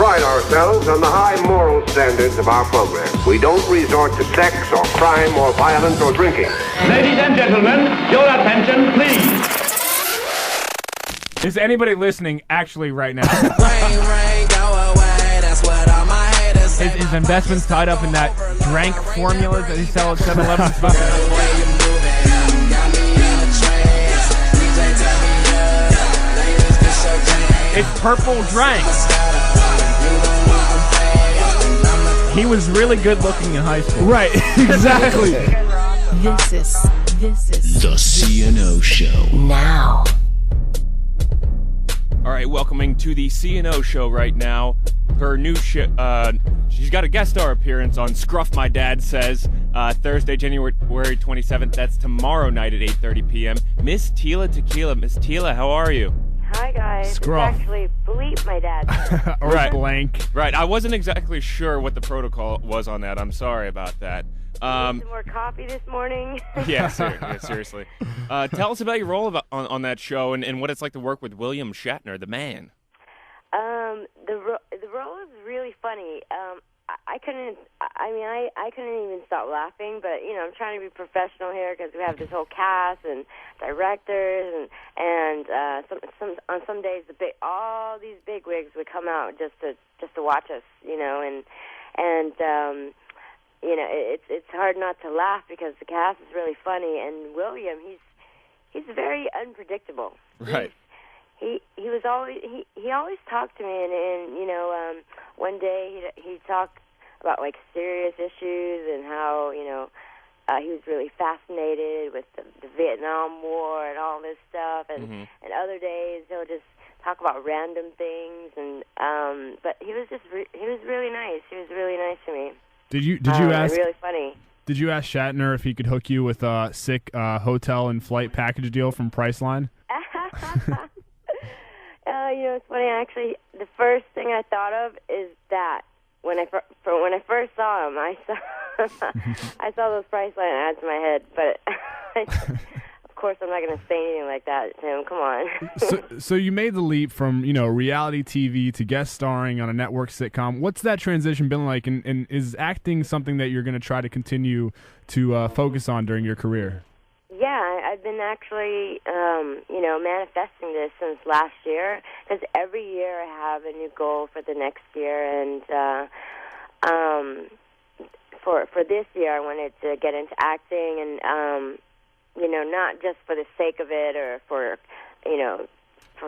pride ourselves on the high moral standards of our program. We don't resort to sex or crime or violence or drinking. Ladies and gentlemen, your attention, please. Is anybody listening actually right now? Is investments tied up in that drank formula that they sell at 7-Eleven? It's purple drank. He was really good looking in high school. Right, exactly. This is The CNO Show. now. All right, welcoming to the CNO Show right now. Her new show, she's got a guest star appearance on Scruff My Dad Says, Thursday, January 27th. That's tomorrow night at 8:30 p.m. Miss Tila Tequila. Miss Tila, how are you? Hi, guys. Scruff. It's actually Bleep, my dad. Or Right. blank. Right, I wasn't exactly sure what the protocol was on that. I'm sorry about that. Some more coffee this morning. Yeah, seriously. Tell us about your role on that show and what it's like to work with William Shatner, the man. The role is really funny. I couldn't even stop laughing, but I'm trying to be professional here because we have this whole cast and directors and on some days all these big wigs would come out just to watch us, and it's hard not to laugh because the cast is really funny, and William, he's very unpredictable. Right. He always talked to me, and one day he talked about like serious issues and how he was really fascinated with the Vietnam War and all this stuff, and other days he'll just talk about random things, and but he was really nice. He was really nice to me. Did you ask? Really funny. Did you ask Shatner if he could hook you with a sick hotel and flight package deal from Priceline? It's funny. Actually, the first thing I thought of is that when I first saw him, I saw those Priceline ads in my head, but of course I'm not going to say anything like that to him. Come on. So you made the leap from reality TV to guest starring on a network sitcom. What's that transition been like, and is acting something that you're going to try to continue to focus on during your career? Yeah, I've been actually, manifesting this since last year, because every year I have a new goal for the next year, and for this year I wanted to get into acting, and not just for the sake of it or for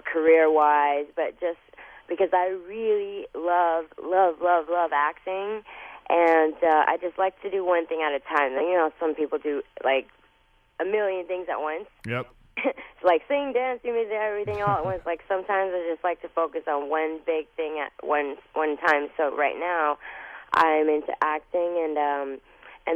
career-wise, but just because I really love acting, and I just like to do one thing at a time. Some people do like a million things at once. Yep. It's like sing, dance, do music, everything all at once. Like sometimes I just like to focus on one big thing at one time. So right now I'm into acting, and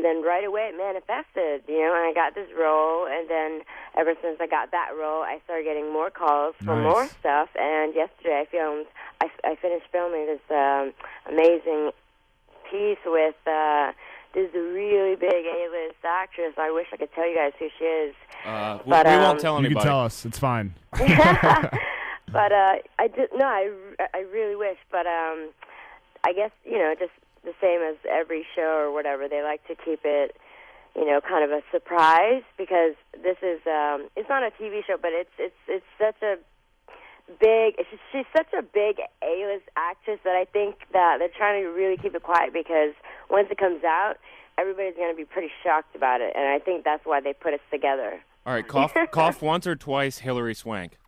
then right away it manifested, and I got this role, and then ever since I got that role, I started getting more calls for more stuff. And yesterday I finished filming this amazing piece with this really big A-list actress. I wish I could tell you guys who she is. But we won't tell anybody. You can tell us. It's fine. But I really wish. But I guess just the same as every show or whatever, they like to keep it kind of a surprise, because this is it's not a TV show, but it's such a big. She's such a big A-list actress that I think that they're trying to really keep it quiet, because once it comes out, everybody's going to be pretty shocked about it, and I think that's why they put us together. All right, cough once or twice, Hillary Swank.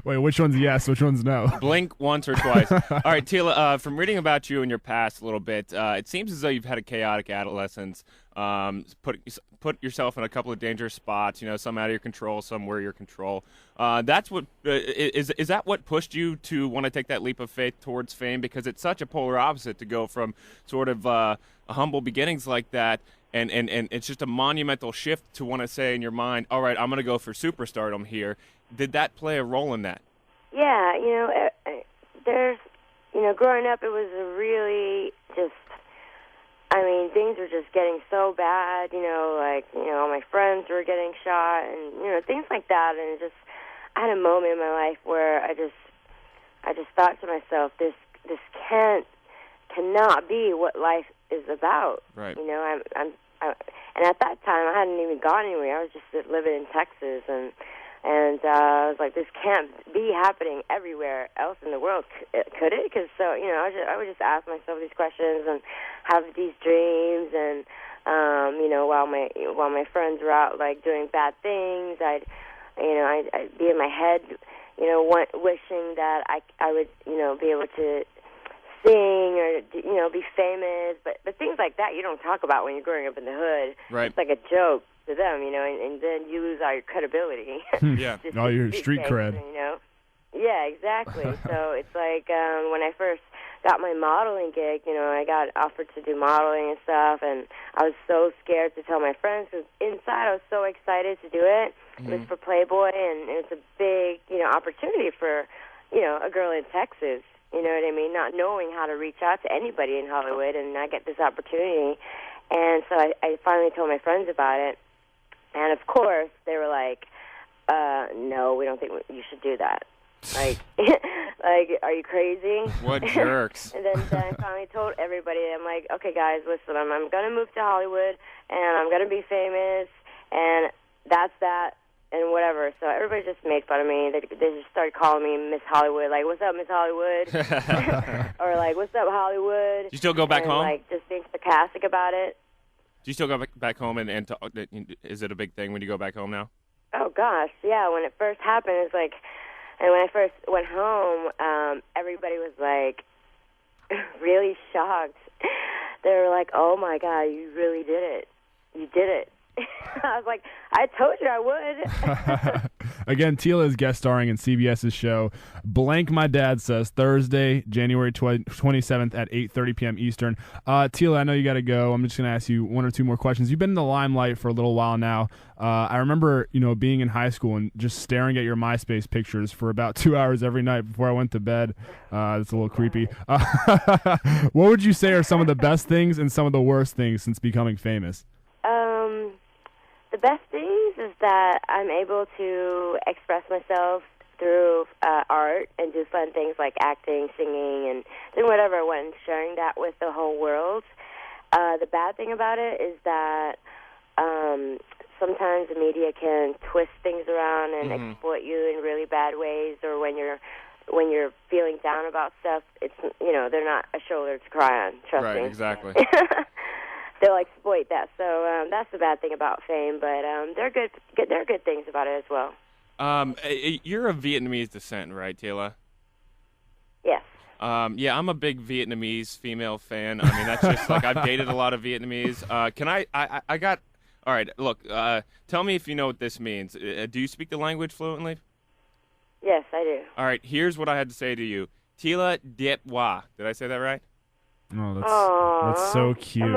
Wait, which one's yes, which one's no? Blink once or twice. All right, Tila, from reading about you and your past a little bit, it seems as though you've had a chaotic adolescence, put yourself in a couple of dangerous spots, some out of your control, some were your control. That's what is that what pushed you to want to take that leap of faith towards fame? Because it's such a polar opposite to go from sort of humble beginnings like that, and it's just a monumental shift to want to say in your mind, all right, I'm going to go for superstardom here. Did that play a role in that? Yeah, there's, growing up, it was a really things were just getting so bad, all my friends were getting shot and, things like that. And I had a moment in my life where I just thought to myself, this cannot be what life is about. Right. You know, and at that time I hadn't even gone anywhere. I was just living in Texas, and I was like, this can't be happening everywhere else in the world, could it? Because I would just ask myself these questions and have these dreams, and while my friends were out like doing bad things, I'd be in my head, wishing that I would be able to sing or be famous, but things like that you don't talk about when you're growing up in the hood. Right. It's like a joke to them, and then you lose all your credibility. Yeah. All your street cred. Yeah, exactly. So it's like when I first got my modeling gig, I got offered to do modeling and stuff, and I was so scared to tell my friends because inside I was so excited to do it. Mm-hmm. It was for Playboy, and it's a big, opportunity for, a girl in Texas. You know what I mean? Not knowing how to reach out to anybody in Hollywood, and I get this opportunity. And so I finally told my friends about it. And, of course, they were like, no, we don't think you should do that. Like, are you crazy? What jerks. And then I finally told everybody, I'm like, okay, guys, listen, I'm going to move to Hollywood, and I'm going to be famous, and that's that. And whatever, so everybody just made fun of me. They just started calling me Miss Hollywood, like, "What's up, Miss Hollywood?" Or like, "What's up, Hollywood?" Do you still go back home? Like, just being sarcastic about it. Do you still go back home, and is it a big thing when you go back home now? Oh gosh, yeah. When it first happened, it's like, and when I first went home, everybody was like, really shocked. They were like, "Oh my God, you really did it! You did it!" I was like, I told you I would. Again, Tila is guest starring in CBS's show Blank My Dad Says, Thursday, January 27th at 8:30 p.m. Eastern. Tila, I know you got to go. I'm just going to ask you one or two more questions. You've been in the limelight for a little while now. I remember, being in high school and just staring at your MySpace pictures for about 2 hours every night before I went to bed. It's a little creepy. What would you say are some of the best things and some of the worst things since becoming famous? The best things is that I'm able to express myself through art and do fun things like acting, singing, and doing whatever I want, and sharing that with the whole world. The bad thing about it is that sometimes the media can twist things around and exploit you in really bad ways, or when you're feeling down about stuff, it's they're not a shoulder to cry on. Trust me. Right, exactly. They'll exploit that. So that's the bad thing about fame, but there are good things about it as well. You're of Vietnamese descent, right, Tila? Yes. Yeah, I'm a big Vietnamese female fan. I mean, that's just like I've dated a lot of Vietnamese. I got. All right, look. Tell me if you know what this means. Do you speak the language fluently? Yes, I do. All right, here's what I had to say to you. Tila Tequila. Did I say that right? Oh, that's so cute.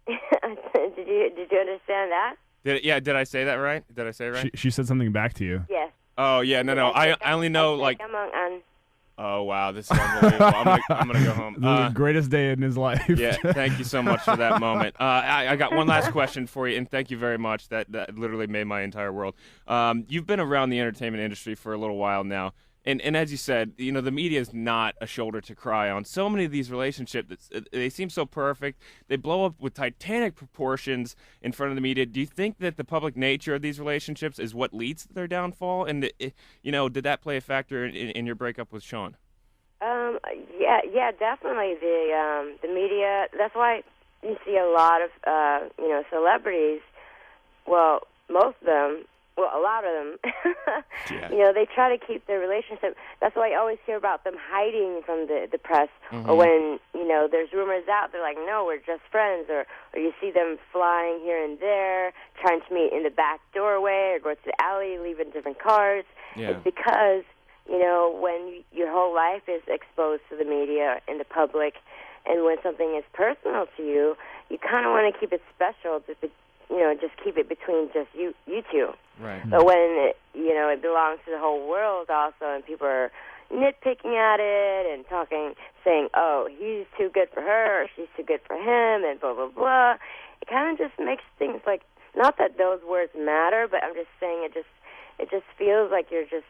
Did you understand that? Did I say that right? Did I say it right? She said something back to you. Yes. Oh yeah, no. I only know like. Oh wow, this is unbelievable. I'm gonna go home. The greatest day in his life. Yeah, thank you so much for that moment. I got one last question for you, and thank you very much. That literally made my entire world. You've been around the entertainment industry for a little while now. And as you said, the media is not a shoulder to cry on. So many of these relationships, they seem so perfect. They blow up with titanic proportions in front of the media. Do you think that the public nature of these relationships is what leads to their downfall? And, did that play a factor in your breakup with Sean? Yeah, definitely. The media, that's why you see a lot of, celebrities, well, most of them, well, a lot of them, yeah. They try to keep their relationship. That's why I always hear about them hiding from the press. Or when, there's rumors out, they're like, no, we're just friends. Or you see them flying here and there, trying to meet in the back doorway or go to the alley, leaving different cars. Yeah. It's because, when your whole life is exposed to the media and the public, and when something is personal to you, you kind of want to keep it special, just keep it between just you two. Right. But when it belongs to the whole world also, and people are nitpicking at it and saying, oh, he's too good for her, or she's too good for him, and blah, blah, blah, it kind of just makes things like, not that those words matter, but I'm just saying it just feels like you're just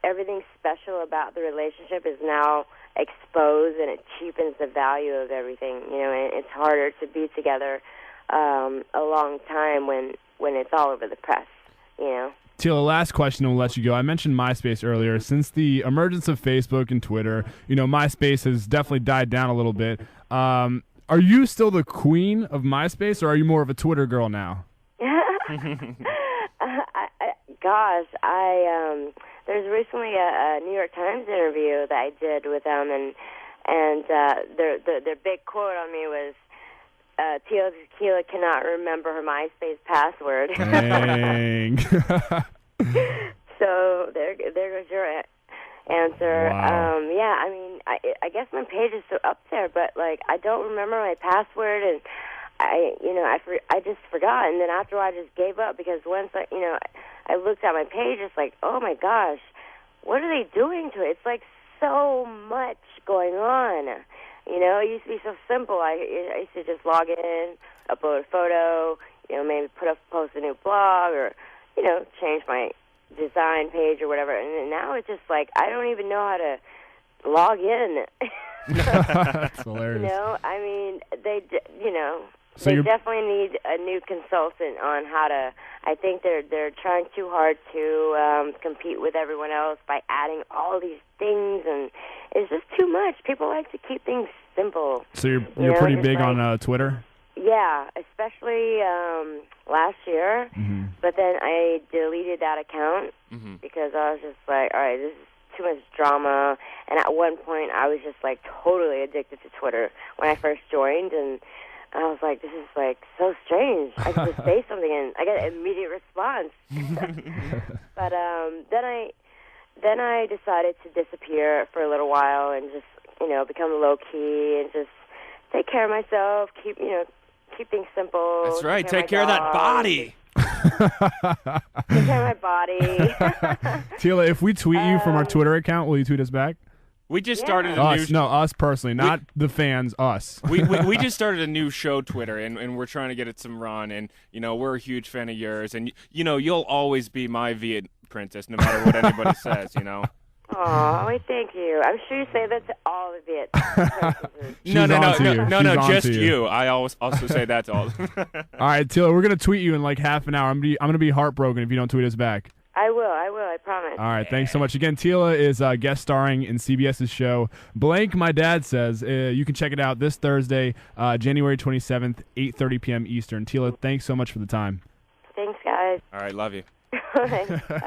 everything special about the relationship is now exposed, and it cheapens the value of everything. And it's harder to be together a long time when it's all over the press. Tila, last question, and we'll let you go. I mentioned MySpace earlier. Since the emergence of Facebook and Twitter, MySpace has definitely died down a little bit. Are you still the queen of MySpace, or are you more of a Twitter girl now? There's recently a New York Times interview that I did with them, and their big quote on me was, Tila Tequila cannot remember her MySpace password. Dang. So there goes your answer. Wow. I guess my page is still up there, but I don't remember my password, and I just forgot. And then after a while, I just gave up, because once I looked at my page, it's like, oh my gosh, what are they doing to it? It's so much going on. It used to be so simple. I used to just log in, upload a photo, maybe post a new blog, or change my design page or whatever. And now it's just I don't even know how to log in. That's hilarious. They definitely need a new consultant on how to. I think they're trying too hard to compete with everyone else by adding all these things, and it's just too much. People like to keep things simple. So you're pretty big on Twitter? Yeah, especially last year. Mm-hmm. But then I deleted that account because I was just all right, this is too much drama. And at one point, I was just totally addicted to Twitter when I first joined, and I was like, this is so strange. I can just say something and I get an immediate response. But then I decided to disappear for a little while and just become low key and just take care of myself. Keep things simple. That's right. Take care of that body. Take care of my body. Tila, if we tweet you from our Twitter account, will you tweet us back? We just started a new... No, us personally, not the fans, us. we just started a new show Twitter, and we're trying to get it some run, and, we're a huge fan of yours, and, you'll always be my Viet princess, no matter what anybody says, Oh, wait, thank you. I'm sure you say that to all the Viet princesses. No, just you. I always also say that to all. All right, Tila, we're going to tweet you in half an hour. I'm going to be heartbroken if you don't tweet us back. I will, I promise. All right, thanks so much. Again, Tila is guest starring in CBS's show Blank My Dad Says. You can check it out this Thursday, January 27th, 8:30 p.m. Eastern. Tila, thanks so much for the time. Thanks, guys. All right, love you. All right, bye.